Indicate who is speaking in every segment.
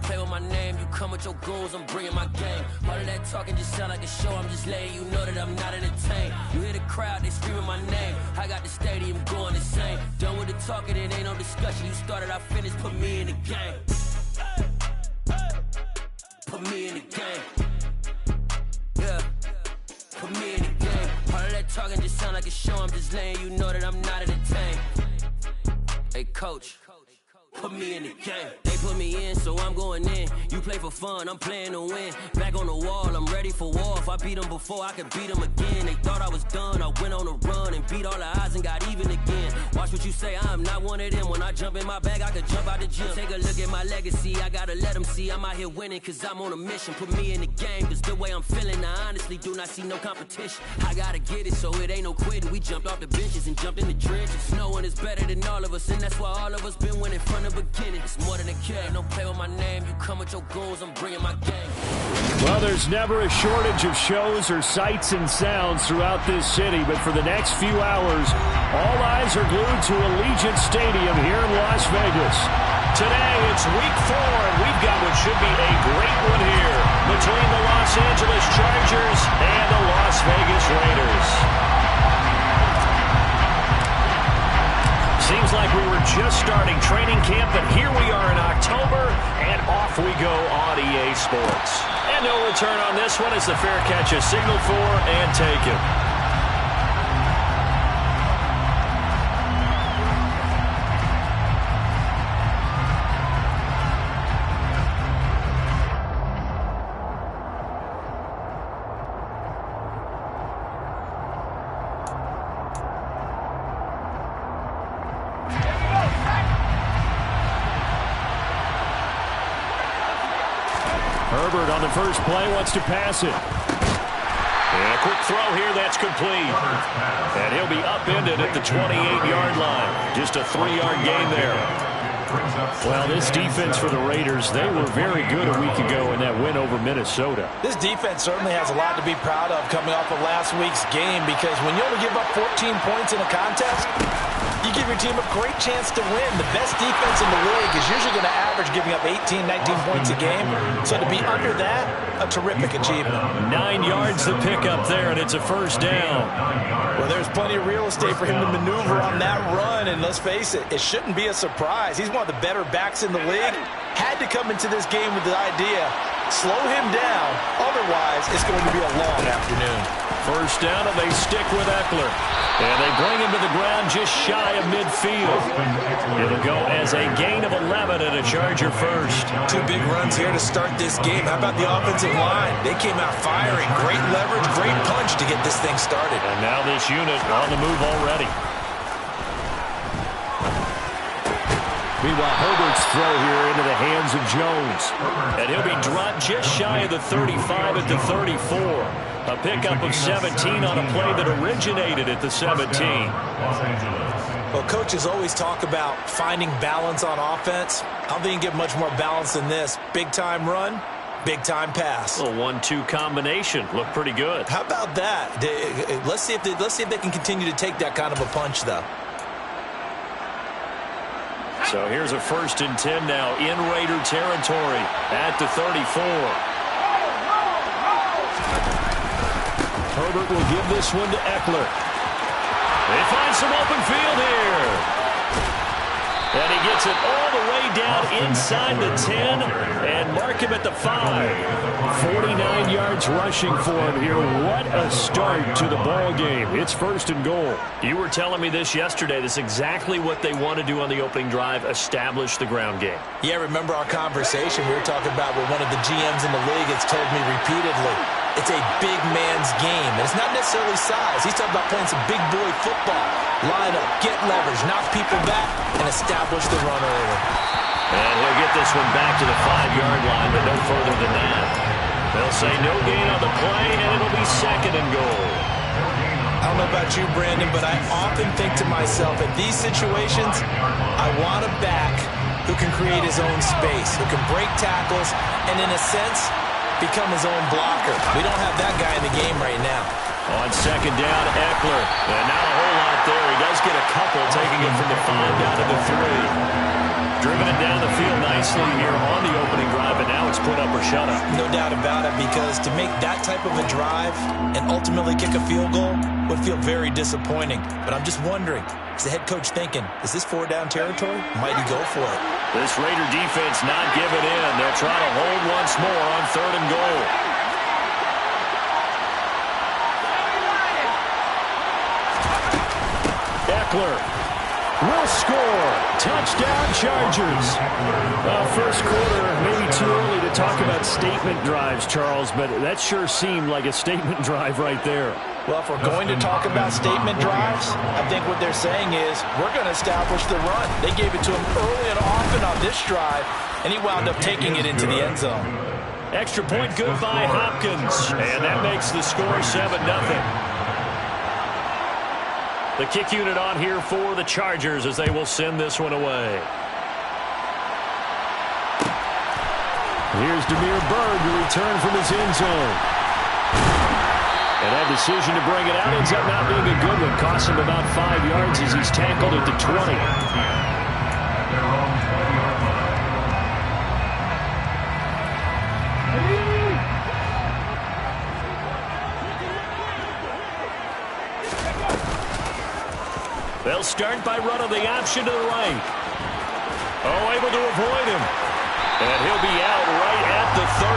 Speaker 1: play with my name. You come with your goons, I'm bringing my game. All of that talking just sound like a show. I'm just letting you know that I'm not entertained. You hear the crowd, they screaming my name. I got the stadium going insane. Done with the talking, it ain't no discussion. You started, I finished, put me in the game. Put me in the game. Yeah. Put me in the game. All of that talking just sound like a show. I'm just letting you know that I'm not entertained. Hey, coach. Put me in the game. They put me in, so I'm going in. You play for fun, I'm playing to win. Back on the wall, I'm ready for war. If I beat them before, I can beat them again. They thought I was done, I went on a run and beat all the odds and got even again. Watch what you say, I'm not one of them. When I jump in my bag, I could jump out the gym. Take a look at my legacy, I gotta let them see I'm out here winning, cause I'm on a mission. Put me in the game, cause the way I'm feeling, I honestly do not see no competition. I gotta get it, so it ain't no quitting. We jumped off the benches and jumped in the trenches. No one is better than all of us, and that's why all of us been winning from the beginning. It's more than a game, don't play with my name. You come with your goons, I'm bringing my gang.
Speaker 2: Well, there's never a shortage of shows or sights and sounds throughout this city, but for the next few hours, all eyes are glued to Allegiant Stadium here in Las Vegas.
Speaker 3: Today, it's week 4, and we've got what should be a great one here between the Los Angeles Chargers and the Las Vegas Raiders. Seems like we were just starting training camp, but here we are in October, and off we go on EA Sports. And no return on this one as the fair catch is signaled for and taken.
Speaker 2: Herbert on the first play wants to pass it.
Speaker 3: And a quick throw here that's complete. And he'll be upended at the 28-yard line. Just a 3-yard gain there.
Speaker 2: Well, this defense for the Raiders, they were very good a week ago in that win over Minnesota.
Speaker 4: This defense certainly has a lot to be proud of coming off of last week's game, because when you only give up 14 points in a contest, you give your team a great chance to win. The best defense in the league is usually going to average giving up 18, 19 points a game. So to be under that, a terrific achievement.
Speaker 3: 9 yards to pick up there, and it's a first down.
Speaker 4: Well, there's plenty of real estate for him to maneuver on that run, and let's face it, it shouldn't be a surprise. He's one of the better backs in the league. Had to come into this game with the idea, slow him down, otherwise it's going to be a long afternoon.
Speaker 3: First down, and they stick with Eckler. And they bring him to the ground just shy of midfield. It'll go as a gain of 11 and a Charger first.
Speaker 4: 2 big runs here to start this game. How about the offensive line? They came out firing. Great leverage, great punch to get this thing started.
Speaker 3: And now this unit on the move already.
Speaker 2: Meanwhile, Herbert's throw here into the hands of Jones.
Speaker 3: And he'll be dropped just shy of the 35 at the 34. A pickup of 17 on a play that originated at the 17.
Speaker 4: Well, coaches always talk about finding balance on offense. I don't think you can get much more balance than this. Big-time run, big-time pass.
Speaker 3: A 1-2 combination. Looked pretty good.
Speaker 4: How about that? Let's see if they can continue to take that kind of a punch, though.
Speaker 3: So here's a 1st and 10 now in Raider territory at the 34.
Speaker 2: Herbert will give this one to Eckler.
Speaker 3: They find some open field here. And he gets it all the way down inside the 10 and mark him at the 5.
Speaker 2: 49 yards rushing for him here. What a start to the ball game. It's 1st and goal.
Speaker 3: You were telling me this yesterday. This is exactly what they want to do on the opening drive, establish the ground game.
Speaker 4: Yeah, remember our conversation we were talking about with one of the GMs in the league has told me repeatedly, it's a big man's game. And it's not necessarily size. He's talking about playing some big boy football. Line up, get leverage, knock people back, and establish the run early.
Speaker 3: And he'll get this one back to the 5-yard line, but no further than that. They'll say no gain on the play, and it'll be 2nd and goal.
Speaker 4: I don't know about you, Brandon, but I often think to myself, in these situations, I want a back who can create his own space, who can break tackles, and in a sense, become his own blocker. We don't have that guy in the game right now.
Speaker 3: On 2nd down, Eckler. And not a whole lot there. He does get a couple, taking it from the 5 down to the 3. driven it down the field nicely here on the opening drive, and now it's put up or shut up.
Speaker 4: No doubt about it, because to make that type of a drive and ultimately kick a field goal would feel very disappointing. But I'm just wondering, is the head coach thinking, is this 4-down territory? Might he go for it?
Speaker 3: This Raider defense not giving in. They'll try to hold once more on 3rd and goal. Eckler will score. Touchdown, Chargers.
Speaker 2: First quarter, maybe too early to talk about statement drives, Charles, but that sure seemed like a statement drive right there.
Speaker 4: Well, if we're going to talk about statement drives, I think what they're saying is we're going to establish the run. They gave it to him early and often on this drive, and he wound up taking it into the end zone.
Speaker 3: Extra point good by Hopkins, and that makes the score 7-0. The kick unit on here for the Chargers as they will send this one away.
Speaker 2: Here's Damiere Byrd to return from his end zone. And that decision to bring it out ends up not being a good one. Costs him about 5 yards as he's tackled at the 20.
Speaker 3: They'll start by running the option to the right. Oh, able to avoid him. And he'll be out right at the 35.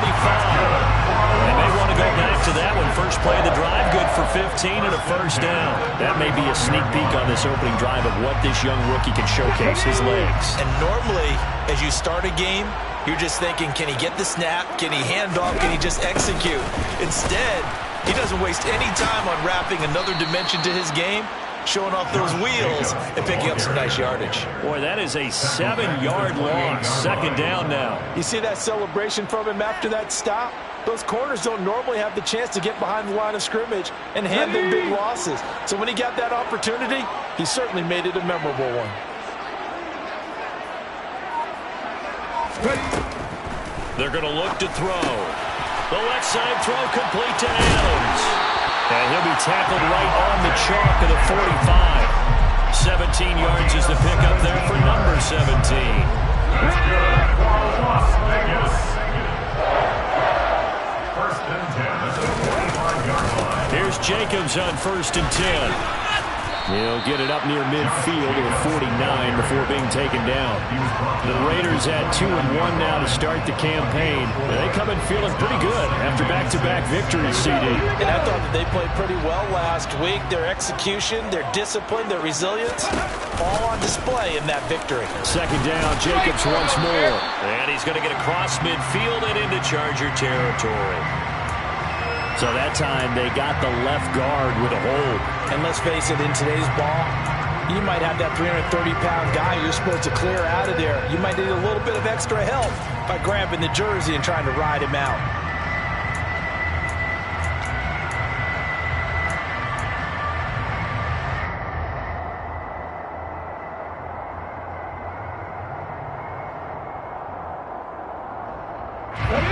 Speaker 3: They may want to go back to that one. First play of the drive, good for 15 and a first down. That may be a sneak peek on this opening drive of what this young rookie can showcase, his legs.
Speaker 4: And normally, as you start a game, you're just thinking, can he get the snap? Can he hand off? Can he just execute? Instead, he doesn't waste any time on wrapping another dimension to his game, showing off those wheels and picking up some nice yardage.
Speaker 3: Boy, that is a 7-yard loss. Second down now.
Speaker 4: You see that celebration from him after that stop? Those corners don't normally have the chance to get behind the line of scrimmage and hand them big losses. So when he got that opportunity, he certainly made it a memorable one.
Speaker 3: They're going to look to throw. The left side throw complete to Adams. And he'll be tackled right on the chalk of the 45. 17 yards is the pickup there for number 17. Here's Jacobs on 1st and 10.
Speaker 2: He'll get it up near midfield to the 49 before being taken down. The Raiders at 2-1 now to start the campaign. They come in feeling pretty good after back-to-back victories, CD.
Speaker 4: And I thought that they played pretty well last week. Their execution, their discipline, their resilience, all on display in that victory.
Speaker 2: Second down, Jacobs once more.
Speaker 3: And he's going to get across midfield and into Charger territory.
Speaker 2: So that time they got the left guard with a hold.
Speaker 4: And let's face it, in today's ball, you might have that 330-pound guy you're supposed to clear out of there. You might need a little bit of extra help by grabbing the jersey and trying to ride him out.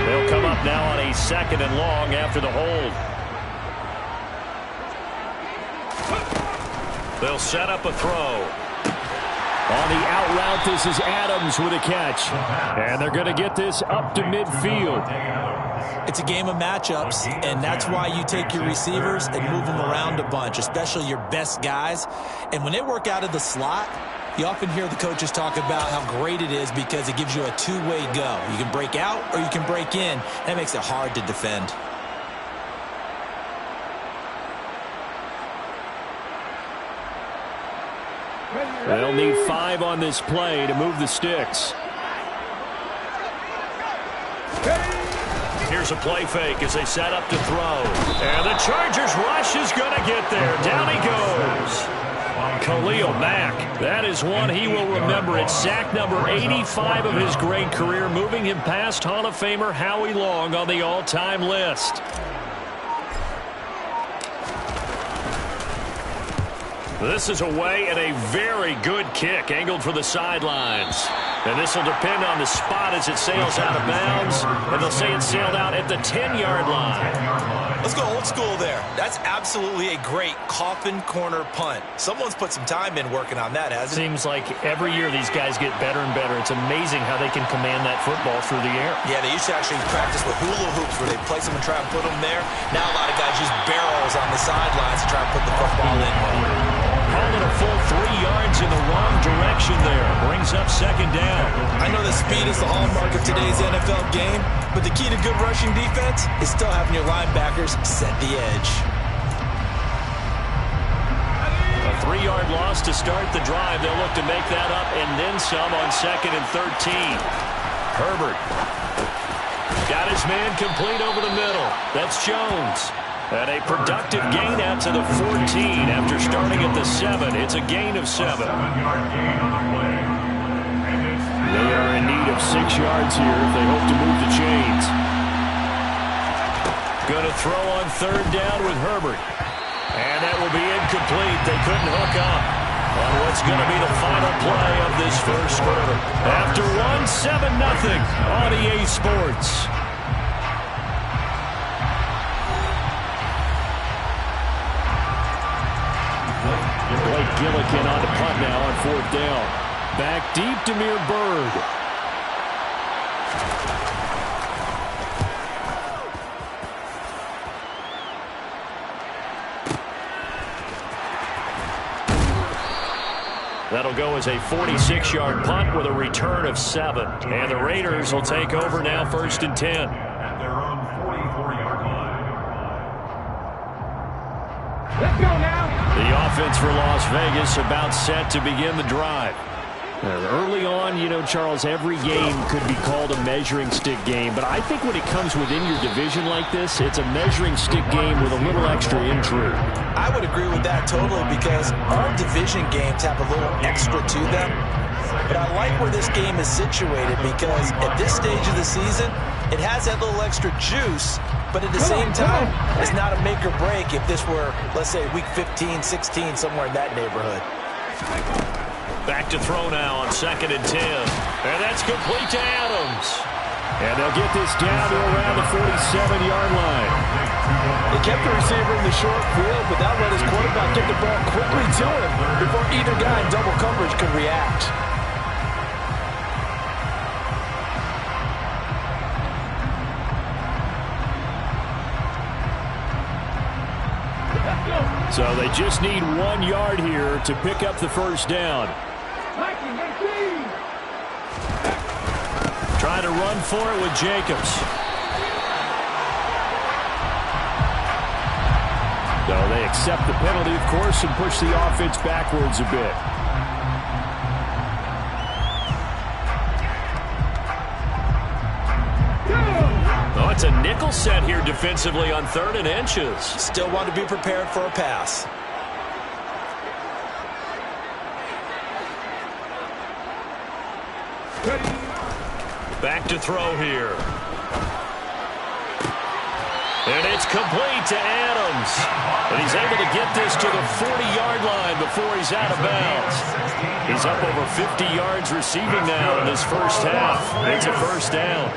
Speaker 3: They'll come up now on a 2nd and long after the hold. They'll set up a throw.
Speaker 2: On the out route, this is Adams with a catch. And they're going to get this up to midfield.
Speaker 4: It's a game of matchups, and that's why you take your receivers and move them around a bunch, especially your best guys. And when they work out of the slot, you often hear the coaches talk about how great it is because it gives you a two-way go. You can break out or you can break in. That makes it hard to defend.
Speaker 2: They'll need 5 on this play to move the sticks.
Speaker 3: Here's a play fake as they set up to throw. And the Chargers rush is going to get there. Down he goes. Khalil Mack. That is one he will remember. It's sack number 85 of his great career, moving him past Hall of Famer Howie Long on the all-time list. This is away and a very good kick, angled for the sidelines. And this will depend on the spot as it sails out of bounds. And they'll say it sailed out at the 10-yard line.
Speaker 4: Let's go old school there. That's absolutely a great coffin corner punt. Someone's put some time in working on that, hasn't it?
Speaker 3: Seems like every year these guys get better and better. It's amazing how they can command that football through the air.
Speaker 4: Yeah, they used to actually practice with hula hoops where they place them and try and put them there. Now a lot of guys use barrels on the sidelines to try and put the football in.
Speaker 3: Call it a full 3 yards in the wrong direction there. Brings up second down.
Speaker 4: I know that speed is the hallmark of today's NFL game, but the key to good rushing defense is still having your linebackers set the edge.
Speaker 3: A 3-yard loss to start the drive. They'll look to make that up and then some on 2nd and 13. Herbert got his man complete over the middle. That's Jones. And a productive gain out to the 14 after starting at the 7. It's a gain of 7. They are in need of 6 yards here if they hope to move the chains. Going to throw on 3rd down with Herbert. And that will be incomplete. They couldn't hook up on what's going to be the final play of this first quarter. After 7-0 on EA Sports. Blake Gillikin on the punt now on 4th down. Back deep, Damiere Byrd. That'll go as a 46-yard punt with a return of 7. And the Raiders will take over now 1st and 10.
Speaker 5: At their own 44-yard line. Let's go now.
Speaker 3: The offense for Las Vegas about set to begin the drive. Early on, you know, Charles, every game could be called a measuring stick game. But I think when it comes within your division like this, it's a measuring stick game with a little extra intrigue.
Speaker 4: I would agree with that totally because all division games have a little extra to them. But I like where this game is situated because at this stage of the season, it has that little extra juice. But at the same time, it's not a make or break if this were, let's say, week 15, 16, somewhere in that neighborhood.
Speaker 3: Back to throw now on 2nd and 10. And that's complete to Adams. And they'll get this down to around the 47-yard line.
Speaker 4: They kept the receiver in the short field, but that let his quarterback get the ball quickly to him before either guy in double coverage could react.
Speaker 3: So they just need 1 yard here to pick up the first down. Try to run for it with Jacobs. So they accept the penalty, of course, and push the offense backwards a bit. Oh, it's a nickel set here defensively on 3rd and inches.
Speaker 4: Still want to be prepared for a pass.
Speaker 3: Back to throw here. And it's complete to Adams. And he's able to get this to the 40-yard line before he's out of bounds. He's up over 50 yards receiving now in this first half. It's a first down.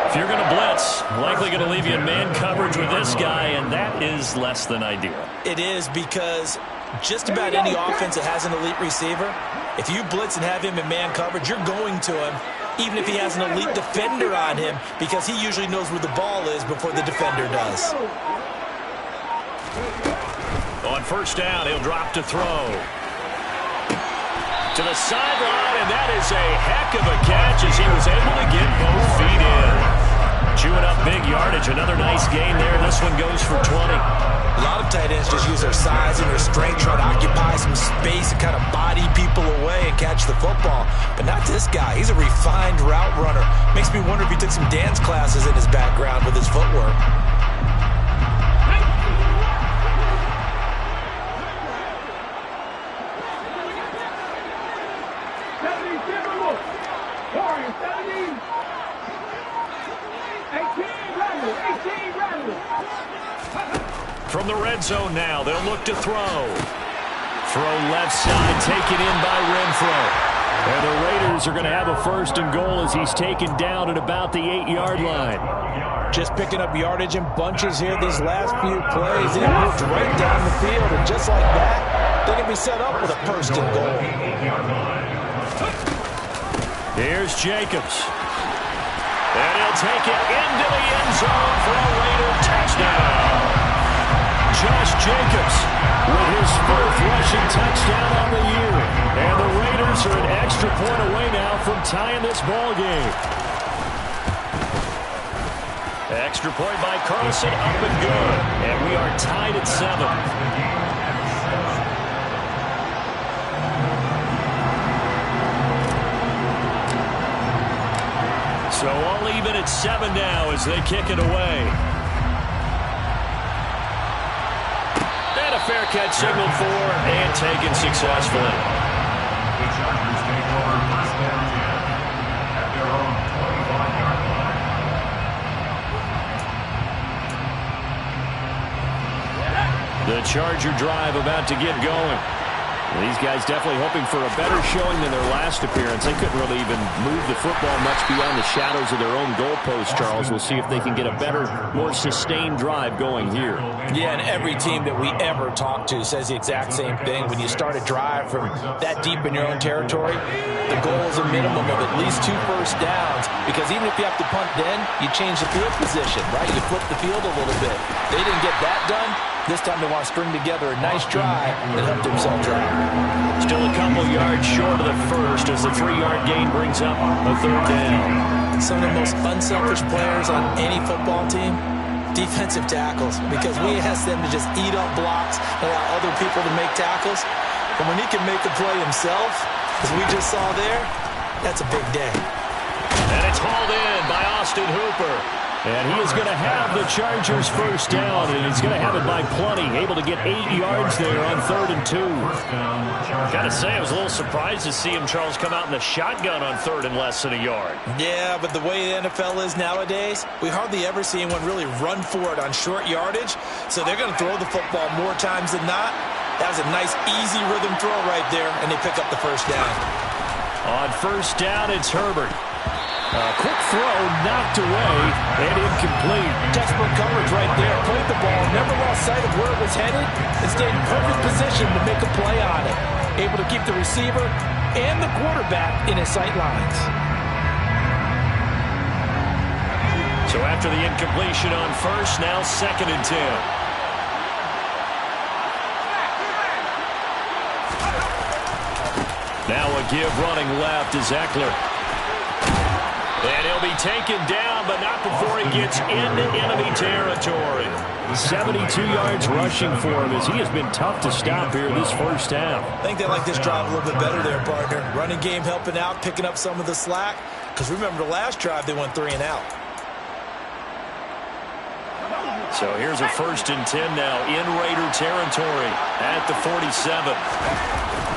Speaker 3: If you're going to blitz, likely going to leave you in man coverage with this guy, and that is less than ideal.
Speaker 4: It is because just about any offense that has an elite receiver, if you blitz and have him in man coverage, you're going to him, even if he has an elite defender on him, because he usually knows where the ball is before the defender does.
Speaker 3: On first down, he'll drop to throw. To the sideline, and that is a heck of a catch as he was able to get both feet in. Chewing up big yardage. Another nice gain there. This one goes for 20.
Speaker 4: A lot of tight ends just use their size and their strength, try to occupy some space and kind of body people away and catch the football. But not this guy. He's a refined route runner. Makes me wonder if he took some dance classes in his background with his footwork.
Speaker 3: From the red zone now, they'll look to throw. Throw left side, taken in by Renfro.
Speaker 2: And the Raiders are going to have a 1st and goal as he's taken down at about the 8-yard line.
Speaker 4: Just picking up yardage in bunches here these last few plays. They moved right down the field, and just like that, they can be set up with a 1st and goal.
Speaker 2: Here's Jacobs. And he'll take it into the end zone for a Raider touchdown. Josh Jacobs with his 4th rushing touchdown on the year. And the Raiders are an extra point away now from tying this ball game. Extra point by Carlson, up and good. And we are tied at 7. So all even at 7 now as they kick it away. And a fair catch signaled for and taken successfully.
Speaker 5: The Chargers take over 1st and 10 at their own 25-yard line.
Speaker 2: The Charger drive about to get going. These guys definitely hoping for a better showing than their last appearance. They couldn't really even move the football much beyond the shadows of their own goalpost, Charles. We'll see if they can get a better, more sustained drive going here.
Speaker 4: Yeah, and every team that we ever talk to says the exact same thing. When you start a drive from that deep in your own territory, the goal is a minimum of at least 2 first downs, because even if you have to punt then, you change the field position, right? You flip the field a little bit. They didn't get that done. This time they want to string together a nice drive that helped themselves drive.
Speaker 2: Still a couple yards short of the first as the 3-yard gain brings up a 3rd down.
Speaker 4: Some of the most unselfish players on any football team, defensive tackles, because we ask them to just eat up blocks and allow other people to make tackles. But when he can make the play himself, as we just saw there, that's a big day.
Speaker 2: And it's hauled in by Austin Hooper. And he is going to have the Chargers 1st down, and he's going to have it by plenty, able to get 8 yards there on 3rd and 2. Got to say, I was a little surprised to see him, Charles, come out in the shotgun on 3rd and less than a yard.
Speaker 4: Yeah, but the way the NFL is nowadays, we hardly ever see anyone really run for it on short yardage, so they're going to throw the football more times than not. That was a nice, easy rhythm throw right there, and they pick up the 1st down.
Speaker 2: On 1st down, it's Herbert. A quick throw knocked away and incomplete.
Speaker 4: Textbook coverage right there. Played the ball, never lost sight of where it was headed, and stayed in perfect position to make a play on it. Able to keep the receiver and the quarterback in his sight lines.
Speaker 2: So after the incompletion on 1st, now 2nd and 10. Now a give running left is Eckler. And he'll be taken down, but not before he gets into enemy territory. 72 yards rushing for him as he has been tough to stop here this 1st half.
Speaker 4: I think they like this drive a little bit better there, partner. Running game helping out, picking up some of the slack. Because remember the last drive, they went 3 and out.
Speaker 2: So here's a 1st and 10 now in Raider territory at the 47.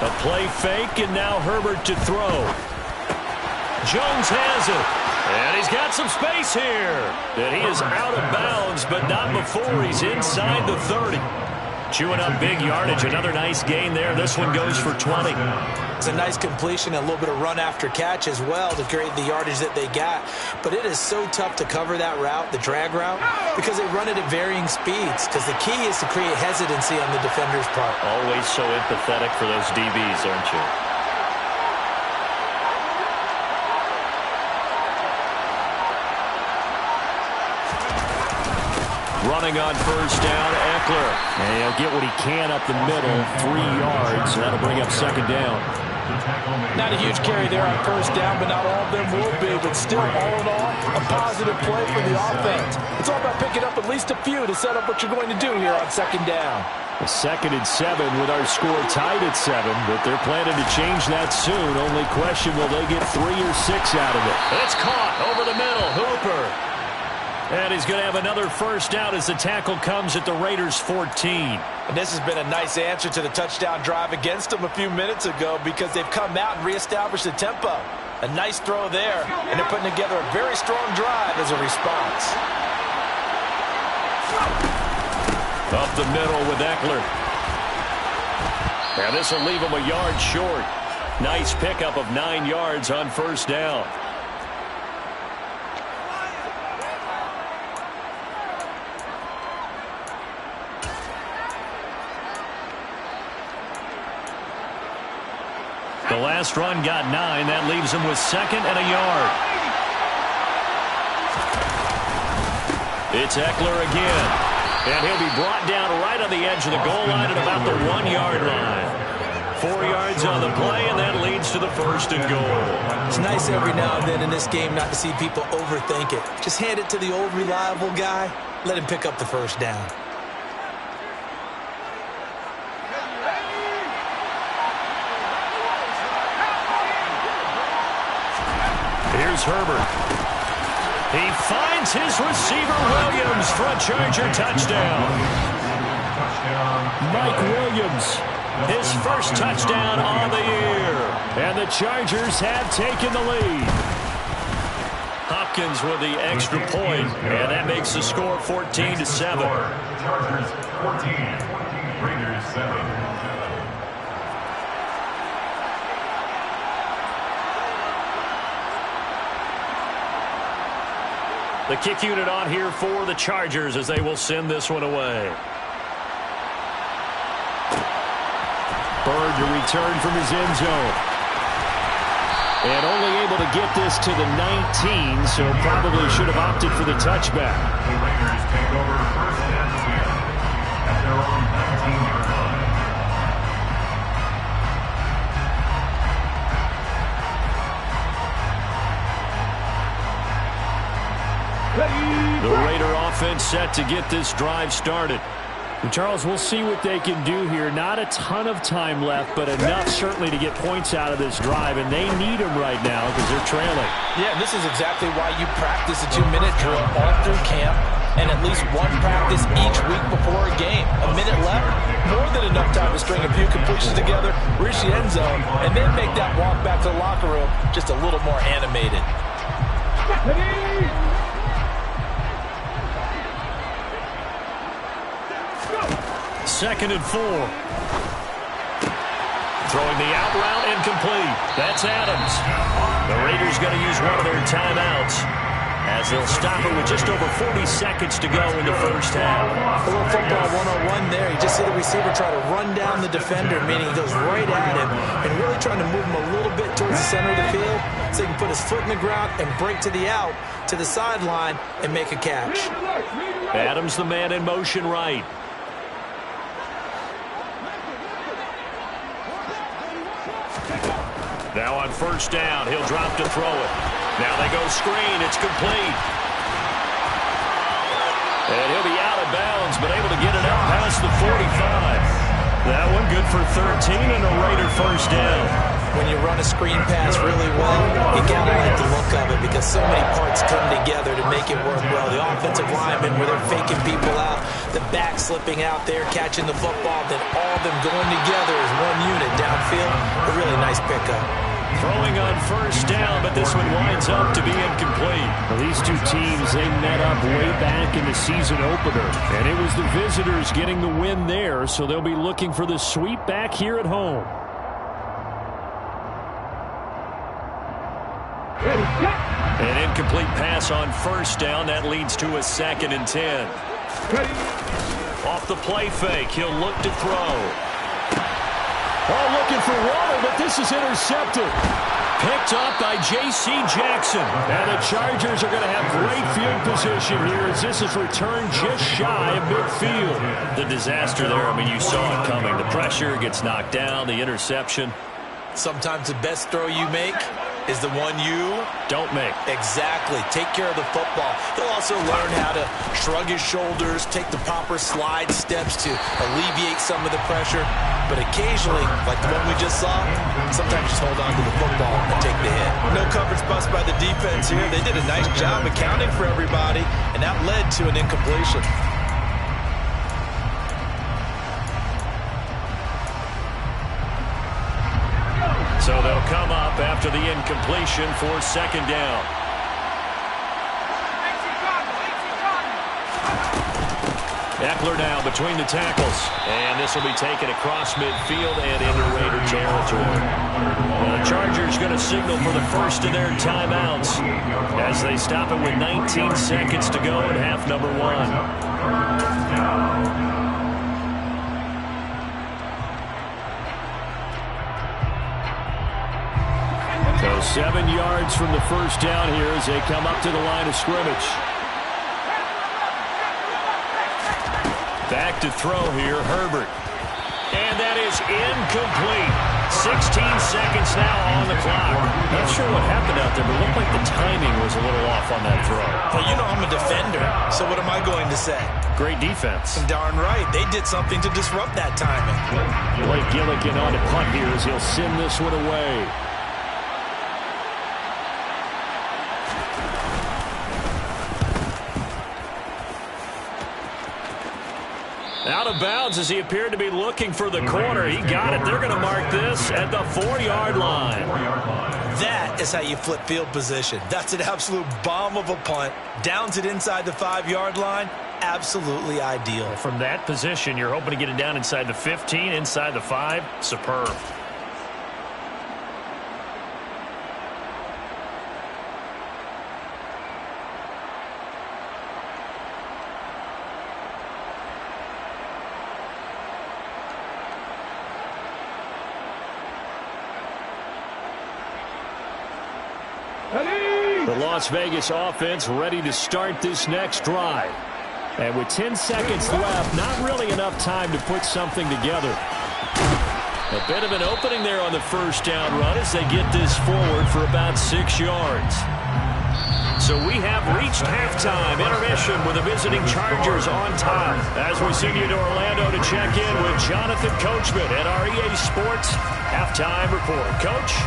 Speaker 2: A play fake, and now Herbert to throw. Jones has it, and he's got some space here. And he is out of bounds, but not before he's inside the 30. Chewing up big yardage, another nice gain there. This one goes for 20.
Speaker 4: It's a nice completion, and a little bit of run after catch as well to create the yardage that they got. But it is so tough to cover that route, the drag route, because they run it at varying speeds. Because the key is to create hesitancy on the defender's part.
Speaker 2: Always so empathetic for those DBs, aren't you? Running on 1st down, Eckler. And he'll get what he can up the middle, 3 yards. That'll bring up 2nd down.
Speaker 4: Not a huge carry there on 1st down, but not all of them will be. But still, all in all, a positive play for the offense. It's all about picking up at least a few to set up what you're going to do here on 2nd down.
Speaker 2: A 2nd and 7 with our score tied at 7, but they're planning to change that soon. Only question, will they get 3 or 6 out of it? It's caught over the middle, Hooper. And he's going to have another 1st down as the tackle comes at the Raiders' 14.
Speaker 4: And this has been a nice answer to the touchdown drive against them a few minutes ago, because they've come out and reestablished the tempo. A nice throw there, and they're putting together a very strong drive as a response.
Speaker 2: Up the middle with Eckler. And this will leave him a yard short.
Speaker 3: Nice pickup of 9 yards on first down. The last run got 9. That leaves him with 2nd and a yard. It's Eckler again. And he'll be brought down right on the edge of the goal line at about the 1-yard line. 4 yards on the play, and that leads to the 1st and goal.
Speaker 4: It's nice every now and then in this game not to see people overthink it. Just hand it to the old reliable guy. Let him pick up the first down.
Speaker 3: Here's Herbert. He finds his receiver Williams for a Charger touchdown. Mike Williams, his first touchdown on the year.
Speaker 2: And the Chargers have taken the lead.
Speaker 3: Hopkins with the extra point, and that makes the score 14-7.
Speaker 5: Chargers 14, Raiders 7.
Speaker 3: The kick unit on here for the Chargers as they will send this one away.
Speaker 2: Bird to return from his end zone. And only able to get this to the 19, so probably should have opted for the touchback.
Speaker 5: The Raiders take over 1st and 10 at their own 19-yard line.
Speaker 3: The Raider offense set to get this drive started.
Speaker 2: And Charles, we'll see what they can do here. Not a ton of time left, but enough certainly to get points out of this drive, and they need them right now because they're trailing.
Speaker 4: Yeah, and this is exactly why you practice a 2-minute drill all through camp and at least one practice each week before a game. A minute left, more than enough time to string a few completions together, reach the end zone, and then make that walk back to the locker room just a little more animated.
Speaker 3: 2nd and 4. Throwing the out route incomplete. That's Adams. The Raiders going to use one of their timeouts as they'll stop it with just over 40 seconds to go in the first half.
Speaker 4: A little football 101 there. You just see the receiver try to run down the defender, meaning he goes right at him and really trying to move him a little bit towards the center of the field so he can put his foot in the ground and break to the out, to the sideline, and make a catch.
Speaker 3: Adams the man in motion right. Now on first down, he'll drop to throw it. Now they go screen. It's complete. And he'll be out of bounds, but able to get it up past the 45. That one good for 13 and a Raider first down.
Speaker 4: When you run a screen pass really well, you gotta like the look of it because so many parts come together to make it work well. The offensive linemen, where they're faking people out, the back slipping out there, catching the football, then all of them going together as one unit downfield. A really nice pickup.
Speaker 3: Throwing on first down, but this one winds up to be incomplete.
Speaker 2: Well, these two teams, they met up way back in the season opener, and it was the visitors getting the win there, so they'll be looking for the sweep back here at home.
Speaker 3: An incomplete pass on first down. That leads to a 2nd and 10. Off the play fake, he'll look to throw.
Speaker 2: Oh, looking for water, but this is intercepted.
Speaker 3: Picked up by J.C. Jackson.
Speaker 2: And the Chargers are going to have great field position here as this is returned just shy of midfield.
Speaker 3: The disaster there, I mean, you saw it coming. The pressure gets knocked down, the interception.
Speaker 4: Sometimes the best throw you make is the one you
Speaker 3: don't make.
Speaker 4: Exactly. Take care of the football. He'll also learn how to shrug his shoulders, take the proper slide steps to alleviate some of the pressure. But occasionally, like the one we just saw, sometimes just hold on to the football and take the hit. No coverage bust by the defense here. They did a nice job accounting for everybody, and that led to an incompletion.
Speaker 3: So they'll come up after the incompletion for 2nd down. Eckler now between the tackles. And this will be taken across midfield and into Raider territory. Well, the Chargers going to signal for the first of their timeouts as they stop it with 19 seconds to go in half number 1. So 7 yards from the first down here as they come up to the line of scrimmage. Back to throw here, Herbert. And that is incomplete. 16 seconds now on the clock. Not sure what happened out there, but it looked like the timing was a little off on that throw.
Speaker 4: Well, you know I'm a defender, so what am I going to say?
Speaker 3: Great defense.
Speaker 4: Darn right. They did something to disrupt that timing.
Speaker 3: Blake Gillikin on to punt here as he'll send this one away. Out of bounds as he appeared to be looking for the corner. He got it. They're going to mark this at the 4-yard line.
Speaker 4: That is how you flip field position. That's an absolute bomb of a punt. Downs it inside the 5-yard line. Absolutely ideal.
Speaker 3: From that position, you're hoping to get it down inside the 15, inside the 5. Superb. The Las Vegas offense ready to start this next drive. And with 10 seconds left, not really enough time to put something together. A bit of an opening there on the first down run as they get this forward for about 6 yards. So we have reached halftime intermission with the visiting Chargers on top. As we send you to Orlando to check in with Jonathan Coachman at our EA Sports Halftime Report. Coach?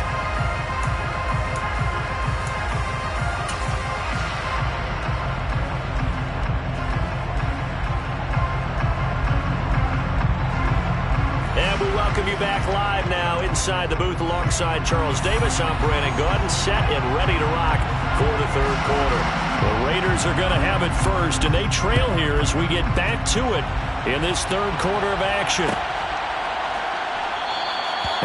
Speaker 3: Welcome you back live now inside the booth alongside Charles Davis. I'm Brandon Gaudin, set and ready to rock for the third quarter. The Raiders are going to have it first, and they trail here as we get back to it in this third quarter of action.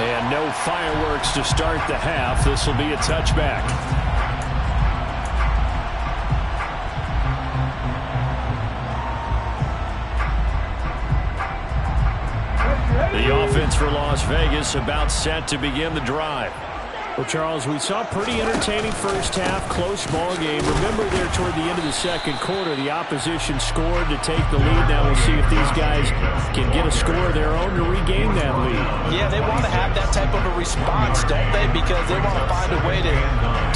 Speaker 3: And no fireworks to start the half. This will be a touchback. The offense for Las Vegas about set to begin the drive. Well, Charles, we saw a pretty entertaining first half, close ball game. Remember there toward the end of the second quarter, the opposition scored to take the lead. Now we'll see if these guys can get a score of their own to regain that lead.
Speaker 4: Yeah, they want to have that type of a response, don't they? Because they want to find a way to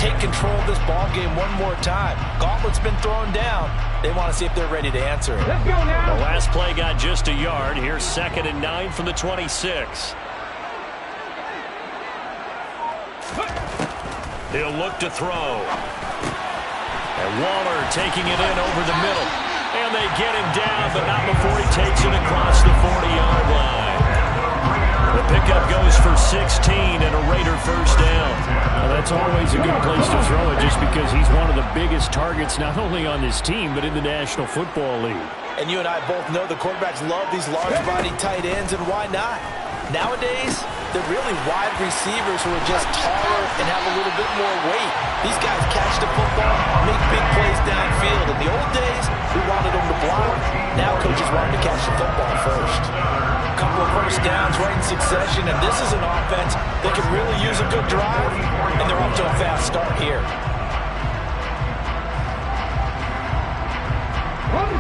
Speaker 4: take control of this ball game one more time. Gauntlet's been thrown down. They want to see if they're ready to answer it.
Speaker 3: Let's go now. The last play got just a yard. Here's 2nd and 9 from the 26. He'll look to throw. And Waller taking it in over the middle. And they get him down, but not before he takes it across the 40-yard line. The pickup goes for 16 and a Raider first down. Well, that's always a good place to throw it just because he's one of the biggest targets not only on this team but in the National Football League.
Speaker 4: And you and I both know the quarterbacks love these large-bodied tight ends, and why not? Nowadays, they're really wide receivers who are just taller and have a little bit more weight. These guys catch the football, make big plays downfield. In the old days, we wanted them to block. Now coaches want them to catch the football first. A couple of first downs right in succession, and this is an offense that can really use a good drive, and they're off to a fast start here.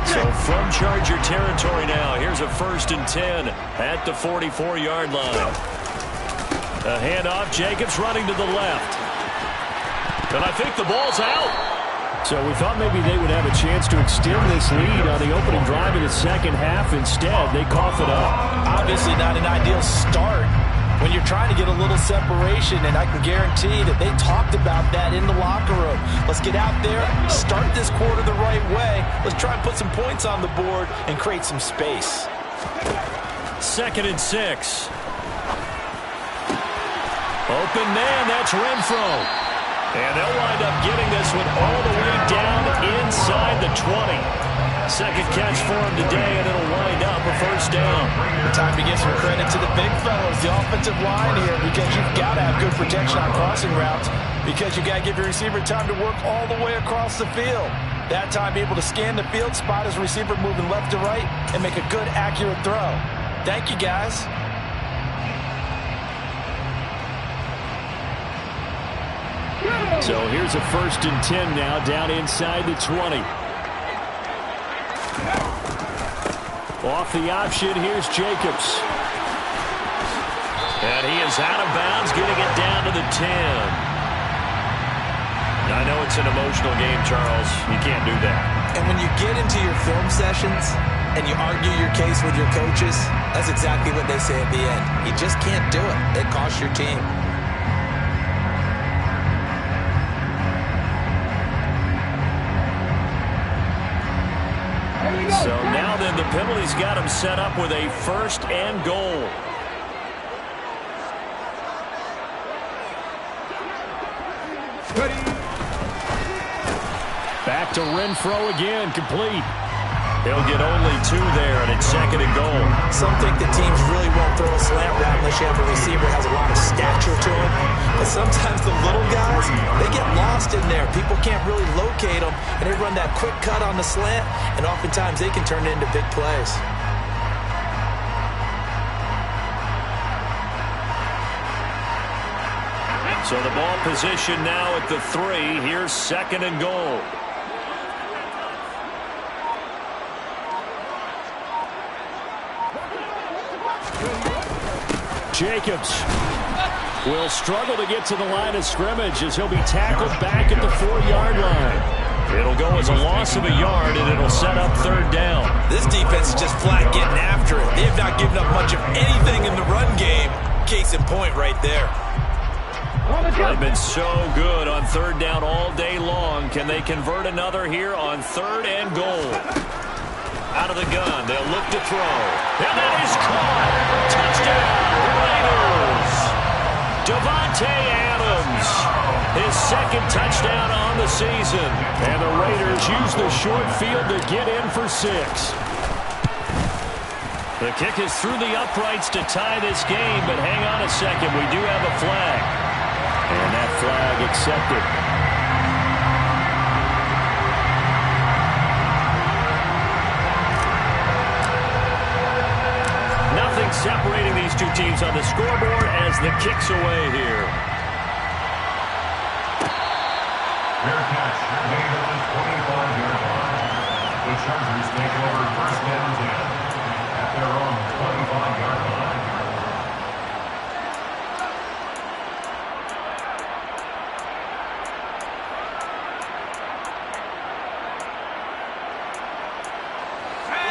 Speaker 3: So from Charger territory now, here's a 1st and 10 at the 44-yard line. A handoff, Jacobs running to the left. And I think the ball's out. So we thought maybe they would have a chance to extend this lead on the opening drive in the second half. Instead, they cough it up.
Speaker 4: Obviously not an ideal start when you're trying to get a little separation, and I can guarantee that they talked about that in the locker room. Let's get out there, start this quarter the right way. Let's try and put some points on the board and create some space.
Speaker 3: 2nd and 6. Open man, that's Renfro. And they'll wind up getting this one all the way down inside the 20. Second catch for him today, and it'll wind up a first down.
Speaker 4: Time to give some credit to the big fellas, the offensive line here, because you've got to have good protection on crossing routes, because you've got to give your receiver time to work all the way across the field. That time, be able to scan the field, spot his receiver moving left to right, and make a good, accurate throw. Thank you, guys.
Speaker 2: So here's a 1st and 10 now, down inside the 20. Off the option, here's Jacobs.
Speaker 3: And he is out of bounds, getting it down to the 10. I know it's an emotional game, Charles. You can't do that.
Speaker 4: And when you get into your film sessions and you argue your case with your coaches, that's exactly what they say at the end. You just can't do it. It costs your team.
Speaker 3: So now then, the penalty's got him set up with a 1st and goal.
Speaker 2: Back to Renfro again, complete.
Speaker 3: He'll get only 2 there, and it's 2nd and goal.
Speaker 4: Some think that teams really won't throw a slant route unless you have a receiver that has a lot of stature to him. But sometimes the little guys, they get lost in there. People can't really locate them, and they run that quick cut on the slant, and oftentimes they can turn it into big plays.
Speaker 3: So the ball position now at the 3. Here's 2nd and goal.
Speaker 2: Jacobs will struggle to get to the line of scrimmage as he'll be tackled back at the 4-yard line.
Speaker 3: It'll go as a loss of a yard, and it'll set up 3rd down.
Speaker 4: This defense is just flat getting after it. They have not given up much of anything in the run game. Case in point right there.
Speaker 3: They've been so good on 3rd down all day long. Can they convert another here on 3rd and goal? Out of the gun, they'll look to throw. And that is caught. Touchdown, Raiders. Davante Adams, his 2nd touchdown on the season.
Speaker 2: And the Raiders use the short field to get in for 6.
Speaker 3: The kick is through the uprights to tie this game, but hang on a second, we do have a flag.
Speaker 2: And that flag accepted.
Speaker 3: Nothing separating these two teams on the scoreboard as the kick's away here.
Speaker 5: Fair catch made on the 25-yard line. The Chargers take over 1st and 10 at their own 25-yard line.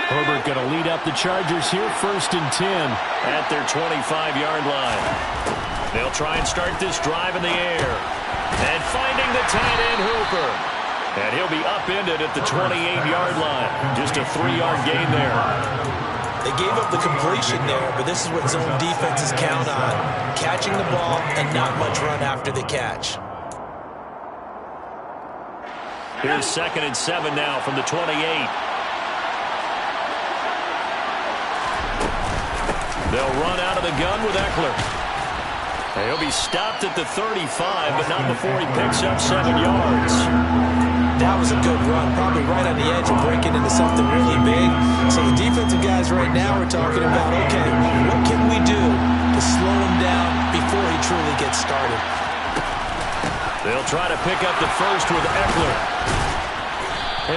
Speaker 2: Herbert going to lead up the Chargers here, 1st and 10
Speaker 3: at their 25-yard line. They'll try and start this drive in the air. And finding the tight end, Hooper. And he'll be upended at the 28-yard line. Just a 3-yard gain there.
Speaker 4: They gave up the completion there, but this is what zone defenses count on. Catching the ball and not much run after the catch.
Speaker 3: Here's 2nd and 7 now from the 28. They'll run out of the gun with Eckler. He'll be stopped at the 35, but not before he picks up 7 yards.
Speaker 4: That was a good run, probably right on the edge of breaking into something really big. So the defensive guys right now are talking about, okay, what can we do to slow him down before he truly gets started?
Speaker 3: They'll try to pick up the 1st with Eckler.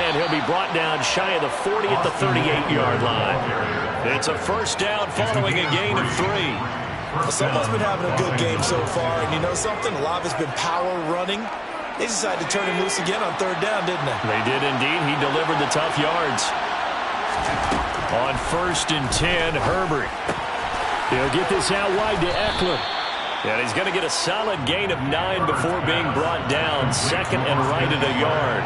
Speaker 3: And he'll be brought down shy of the 40 at the 38-yard line. It's a 1st down following a gain of 3.
Speaker 4: Someone's been having a good game so far, and you know something? A lot of it's been power running. They decided to turn him loose again on 3rd down, didn't they?
Speaker 3: They did indeed. He delivered the tough yards. On 1st and 10, Herbert.
Speaker 2: He'll get this out wide to Eckler.
Speaker 3: And he's going to get a solid gain of 9 before being brought down. 2nd and right at a yard.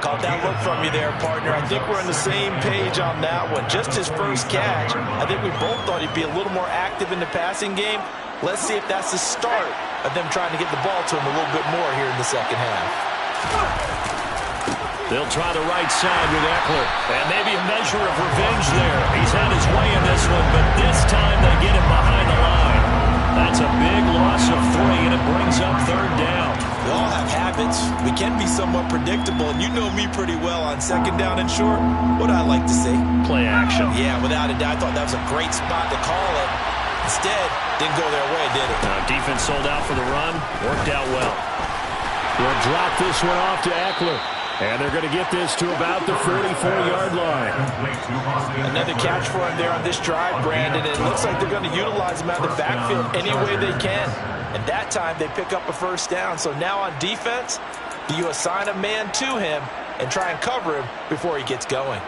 Speaker 4: Caught that look from you there, partner. I think we're on the same page on that one. Just his 1st catch. I think we both thought he'd be a little more active in the passing game. Let's see if that's the start of them trying to get the ball to him a little bit more here in the 2nd half.
Speaker 3: They'll try the right side with Eckler. And maybe a measure of revenge there. He's had his way in this one, but this time they get him behind the line. That's a big loss of 3, and it brings up third down.
Speaker 4: We all have habits. We can be somewhat predictable, and you know me pretty well on second down and short. What do I like to see?
Speaker 3: Play action.
Speaker 4: Yeah, without a doubt. I thought that was a great spot to call it. Instead, didn't go their way, did it?
Speaker 3: Defense sold out for the run. Worked out well.
Speaker 2: They'll drop this one off to Eckler. And they're going to get this to about the 44-yard line.
Speaker 4: Another catch for him there on this drive, Brandon. It looks like they're going to utilize him out of the backfield any way they can. And that time they pick up a first down. So now on defense, do you assign a man to him and try and cover him before he gets going?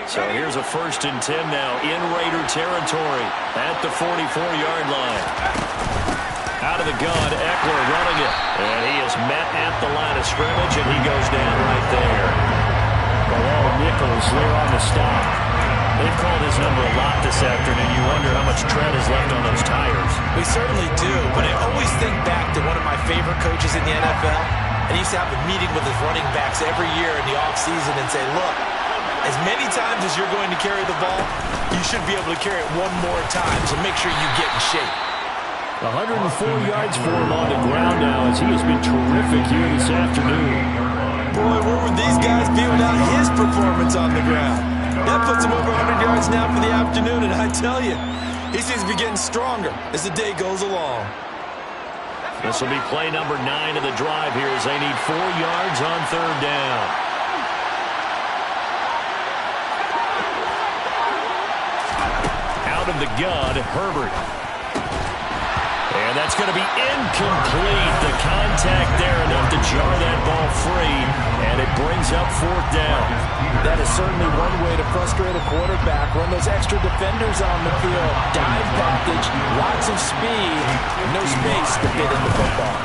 Speaker 3: So here's a 1st and 10 now in Raider territory at the 44-yard line. Out of the gun, Eckler running it. And he is met at the line of scrimmage, and he goes down right there.
Speaker 2: Bilal Nichols there on the stop.
Speaker 3: They've called his number a lot this afternoon. You wonder how much tread is left on those tires.
Speaker 4: We certainly do, but I always think back to one of my favorite coaches in the NFL. And he used to have a meeting with his running backs every year in the offseason and say, look, as many times as you're going to carry the ball, you should be able to carry it one more time, so make sure you get in shape.
Speaker 2: 104 yards for him on the ground now as he has been terrific here this afternoon.
Speaker 4: Boy, where would these guys be without his performance on the ground? That puts him over 100 yards now for the afternoon, and I tell you, he seems to be getting stronger as the day goes along.
Speaker 3: This will be play number 9 of the drive here as they need 4 yards on third down. Out of the gun, Herbert. And that's going to be incomplete. The contact there enough to jar that ball free, and it brings up 4th down.
Speaker 4: That is certainly one way to frustrate a quarterback. Run those extra defenders on the field. Dive package, lots of speed, no space to fit in the football.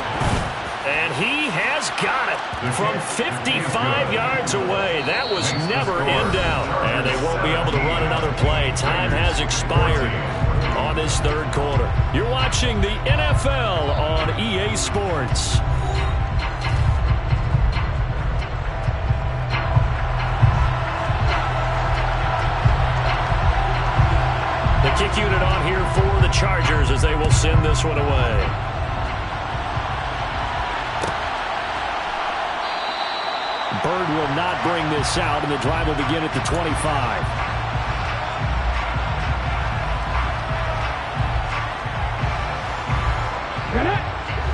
Speaker 3: And he has got it from 55 yards away. That was never in doubt. And they won't be able to run another play. Time has expired on this third quarter. You're watching the NFL on EA Sports. The kick unit on here for the Chargers as they will send this one away.
Speaker 2: Bird will not bring this out, and the drive will begin at the 25.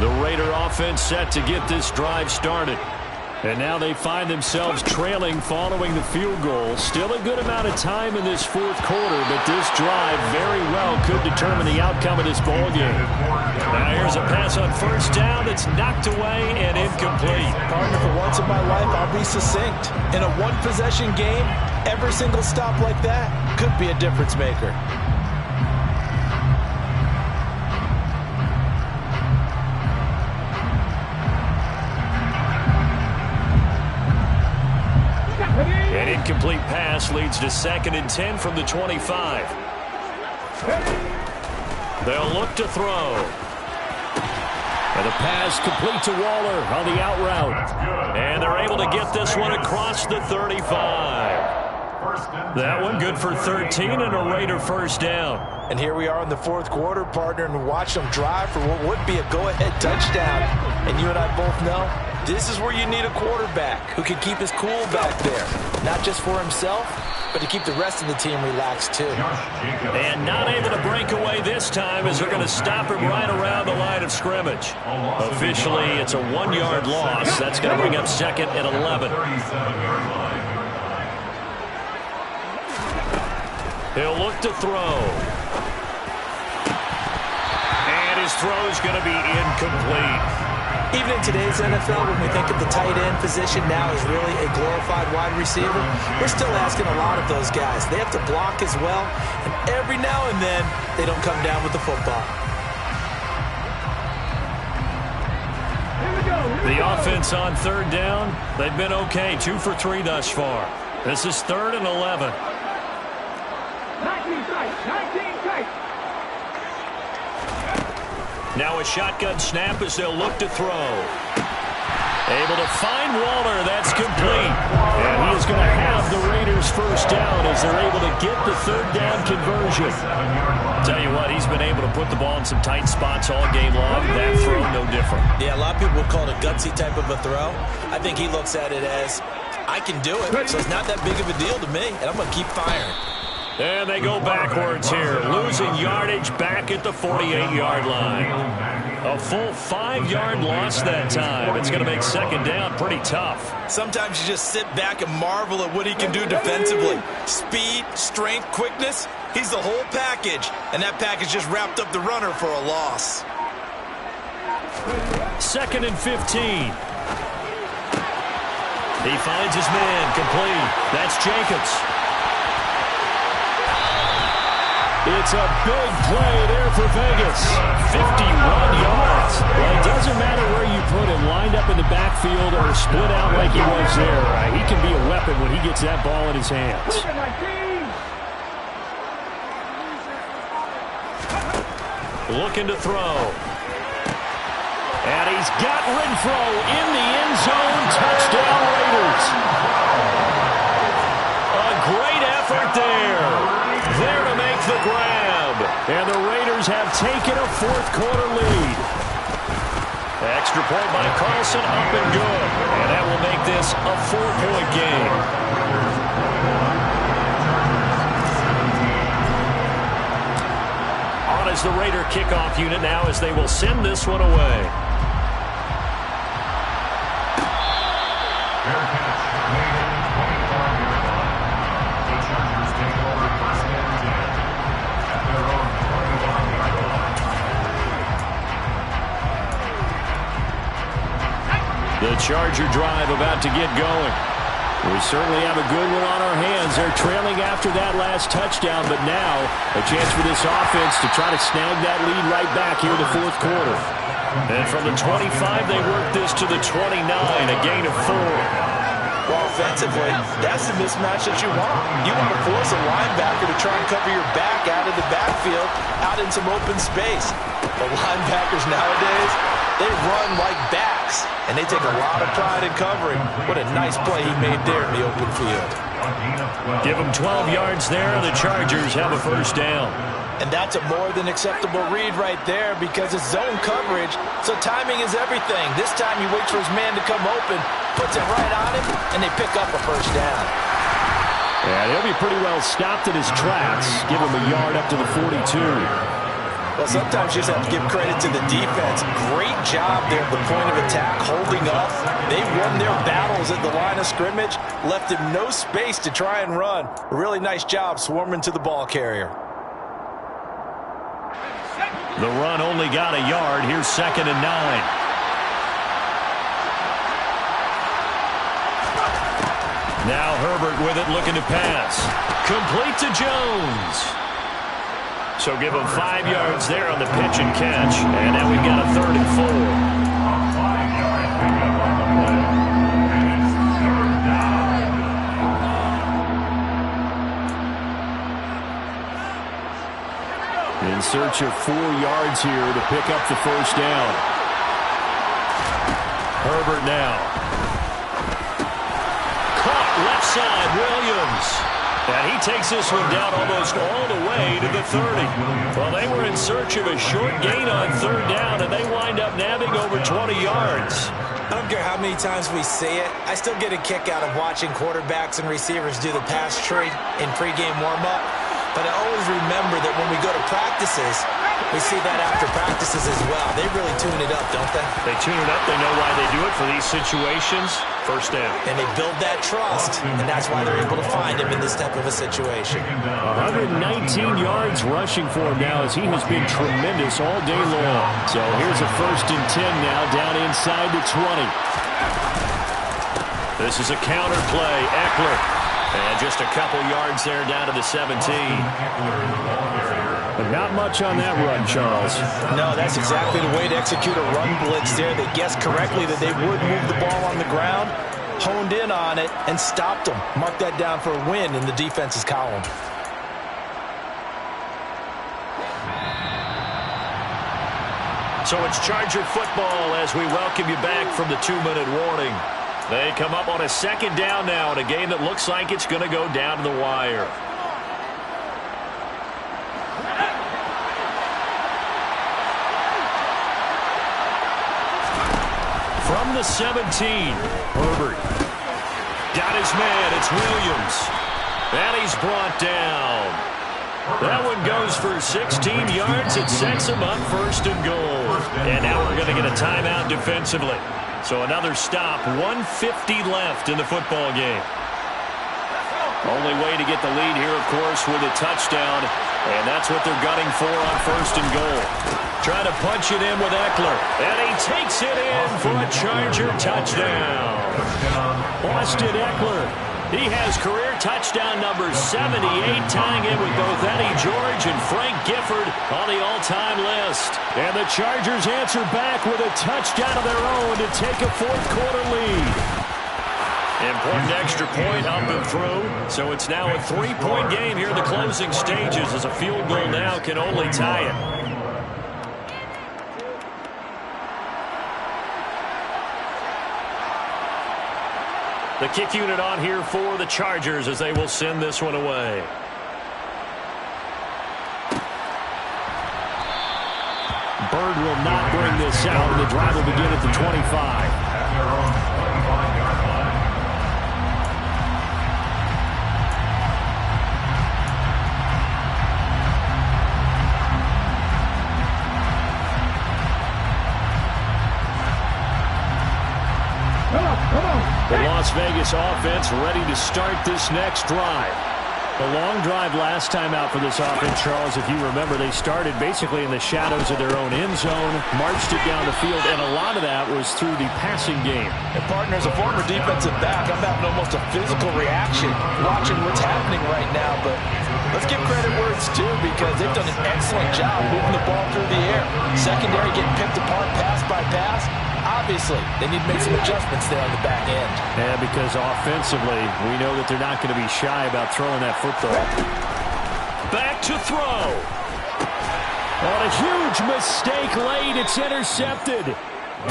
Speaker 3: The Raider offense set to get this drive started.
Speaker 2: And now they find themselves trailing following the field goal. Still a good amount of time in this 4th quarter, but this drive very well could determine the outcome of this ball game.
Speaker 3: Now here's a pass on first down. It's knocked away and incomplete.
Speaker 4: Partner, for once in my life, I'll be succinct. In a one-possession game, every single stop like that could be a difference maker.
Speaker 3: An incomplete pass leads to 2nd and 10 from the 25. They'll look to throw.
Speaker 2: And the pass complete to Waller on the out route.
Speaker 3: And they're able to get this one across the 35. That one good for 13 and a Raider first down.
Speaker 4: And here we are in the 4th quarter, partner, and watch them drive for what would be a go-ahead touchdown. And you and I both know this is where you need a quarterback who can keep his cool back there. Not just for himself, but to keep the rest of the team relaxed too.
Speaker 3: And not able to break away this time as they're going to stop him right around the line of scrimmage. Officially, it's a 1-yard loss. That's going to bring up 2nd and 11. He'll look to throw. And his throw is going to be incomplete.
Speaker 4: Even in today's NFL, when we think of the tight end position now as really a glorified wide receiver, we're still asking a lot of those guys. They have to block as well, and every now and then, they don't come down with the football.
Speaker 3: The offense on third down, they've been okay. 2 for 3 thus far. This is 3rd and 11.
Speaker 6: 19 tight.
Speaker 3: Now a shotgun snap as they'll look to throw. Able to find Waller. That's complete. And he is going to have the Raiders first down as they're able to get the third down conversion. Tell you what, he's been able to put the ball in some tight spots all game long. That throw, no different.
Speaker 4: Yeah, a lot of people would call it a gutsy type of a throw. I think he looks at it as, I can do it, so it's not that big of a deal to me, and I'm going to keep firing.
Speaker 3: And they go backwards here, losing yardage back at the 48-yard line. A full 5-yard loss that time. It's going to make second down pretty tough.
Speaker 4: Sometimes you just sit back and marvel at what he can do defensively. Speed, strength, quickness, he's the whole package. And that package just wrapped up the runner for a loss.
Speaker 3: 2nd and 15. He finds his man, complete. That's Jacobs. It's a big play there for Vegas. 51 yards. Well, it doesn't matter where you put him, lined up in the backfield or split out like he was there. He can be a weapon when he gets that ball in his hands. Looking to throw. And he's got Renfro in the end zone. Touchdown, Raiders. A great effort there. There to make the grab. And the Raiders have taken a fourth-quarter lead. Extra point by Carlson, up and good. And that will make this a 4-point game. On is the Raider kickoff unit now as they will send this one away.
Speaker 5: Fair catch. Made in 25-yard line. The Chargers take over first and 10 at their own 25-yard line.
Speaker 3: The Charger drive about to get going. We certainly have a good one on our hands. They're trailing after that last touchdown, but now a chance for this offense to try to snag that lead right back here in the fourth quarter. And from the 25, they work this to the 29, a gain of 4.
Speaker 4: Well, offensively, that's the mismatch that you want. You want to force a linebacker to try and cover your back out of the backfield, out in some open space. But linebackers nowadays, they run like backs, and they take a lot of pride in covering. What a nice play he made there in the open field.
Speaker 3: Give them 12 yards there, and the Chargers have a first down.
Speaker 4: And that's a more than acceptable read right there because it's zone coverage, so timing is everything. This time he waits for his man to come open, puts it right on him, and they pick up a first down.
Speaker 3: And he'll be pretty well stopped in his tracks. Give him a yard up to the 42.
Speaker 4: Well, sometimes you just have to give credit to the defense. Great job there at the point of attack, holding up. They won their battles at the line of scrimmage, left him no space to try and run. A really nice job swarming to the ball carrier.
Speaker 3: The run only got a yard. Here's 2nd and 9. Now Herbert with it, looking to pass. Complete to Jones. So give him 5 yards there on the pitch and catch. And now we've got a 3rd and 4. In search of 4 yards here to pick up the first down. Herbert now. Caught left side, Williams. And he takes this one down almost all the way to the 30. Well, they were in search of a short gain on 3rd down, and they wind up nabbing over 20 yards.
Speaker 4: I don't care how many times we see it. I still get a kick out of watching quarterbacks and receivers do the pass tree in pregame warm-up. But I always remember that when we go to practices, we see that after practices as well. They really tune it up, don't they?
Speaker 3: They tune it up. They know why they do it for these situations. First down.
Speaker 4: And they build that trust, and that's why they're able to find him in this type of a situation.
Speaker 3: 119 yards rushing for him now as he has been tremendous all day long. So here's a 1st and 10 now down inside the 20. This is a counter play. Eckler. And just a couple yards there down to the 17. But not much on that run, Charles.
Speaker 4: No, that's exactly the way to execute a run blitz there. They guessed correctly that they would move the ball on the ground, honed in on it, and stopped them. Mark that down for a win in the defense's column.
Speaker 3: So it's Charger football as we welcome you back from the 2-minute warning. They come up on a second down now in a game that looks like it's going to go down to the wire. From the 17, Herbert. Got his man, it's Williams. And he's brought down. That one goes for 16 yards. It sets him up 1st and goal. And now we're going to get a timeout defensively. So another stop, 1:50 left in the football game. Only way to get the lead here, of course, with a touchdown. And that's what they're gunning for on 1st and goal. Trying to punch it in with Eckler. And he takes it in for a Charger touchdown. Austin Eckler. He has career touchdown number 78, tying in with both Eddie George and Frank Gifford on the all-time list. And the Chargers answer back with a touchdown of their own to take a 4th-quarter lead. Important extra point up and through. So it's now a 3-point game here in the closing stages as a field goal now can only tie it. The kick unit on here for the Chargers as they will send this one away.
Speaker 2: Bird will not bring this out, and the drive will begin at the 25. The Las Vegas offense ready to start this next drive. The long drive last time out for this offense, Charles, if you remember, they started basically in the shadows of their own end zone, marched it down the field, and a lot of that was through the passing game.
Speaker 4: And partner, as a former defensive back, I'm having almost a physical reaction watching what's happening right now, but let's give credit where it's due because they've done an excellent job moving the ball through the air. Secondary getting picked apart pass by pass. Obviously, they need to make some adjustments there on the back end.
Speaker 2: Yeah, because offensively, we know that they're not going to be shy about throwing that football.
Speaker 3: Back to throw.
Speaker 2: On a huge mistake late, it's intercepted.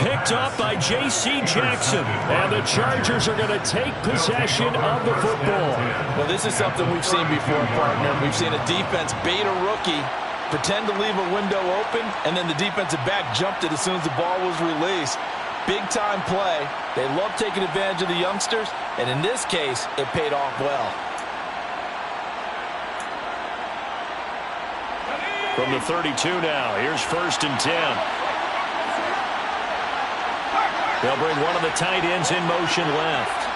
Speaker 3: Picked up by J.C. Jackson.
Speaker 2: And the Chargers are going to take possession of the football.
Speaker 4: Well, this is something we've seen before, partner. We've seen a defense bait a rookie, pretend to leave a window open, and then the defensive back jumped it as soon as the ball was released. Big-time play. They love taking advantage of the youngsters, and in this case, it paid off well.
Speaker 3: From the 32 now, here's 1st and 10. They'll bring one of the tight ends in motion left.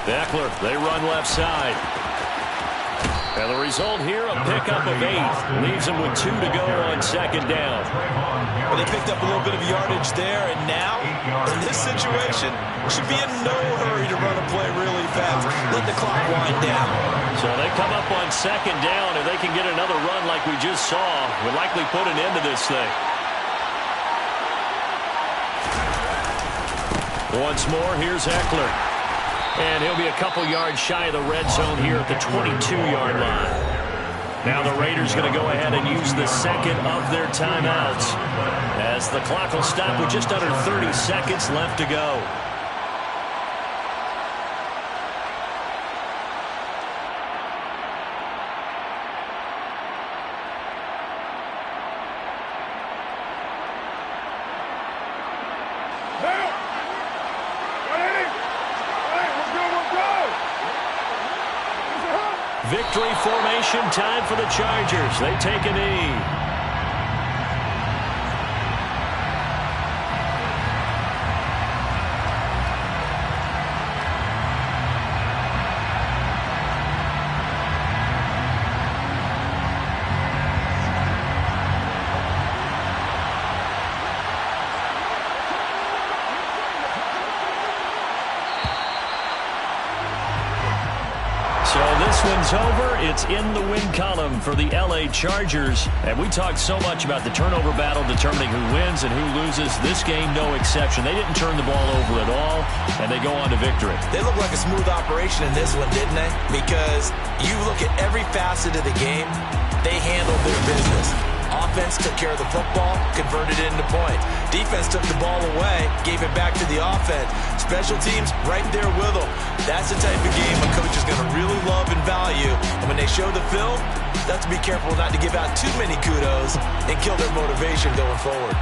Speaker 3: Eckler, they run left side. And the result here, a pickup of 8. Leaves them with 2 to go on 2nd down.
Speaker 4: Well, they picked up a little bit of yardage there, and now, in this situation, should be in no hurry to run a play really fast. Let the clock wind down.
Speaker 3: So they come up on 2nd down. If they can get another run like we just saw, would likely put an end to this thing. Once more, here's Eckler. And he'll be a couple yards shy of the red zone here at the 22-yard line. Now the Raiders going to go ahead and use the second of their timeouts as the clock will stop with just under 30 seconds left to go. Victory formation time for the Chargers. They take a knee. One's over. It's in the win column for the L.A. Chargers. And we talked so much about the turnover battle determining who wins and who loses. This game, no exception. They didn't turn the ball over at all, and they go on to victory.
Speaker 4: They look like a smooth operation in this one, didn't they? Because you look at every facet of the game, they handled their business. Offense took care of the football, converted it into points. Defense took the ball away, gave it back to the offense. Special teams right there with them. That's the type of game a coach is going to really love and value. And when they show the film, they have to be careful not to give out too many kudos and kill their motivation going forward.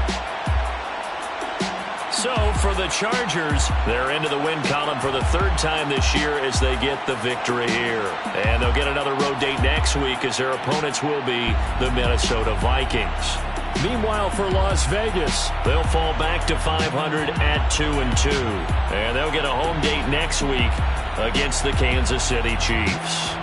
Speaker 3: So for the Chargers, they're into the win column for the third time this year as they get the victory here. And they'll get another road date next week as their opponents will be the Minnesota Vikings. Meanwhile, for Las Vegas, they'll fall back to 500 at 2-2. And they'll get a home date next week against the Kansas City Chiefs.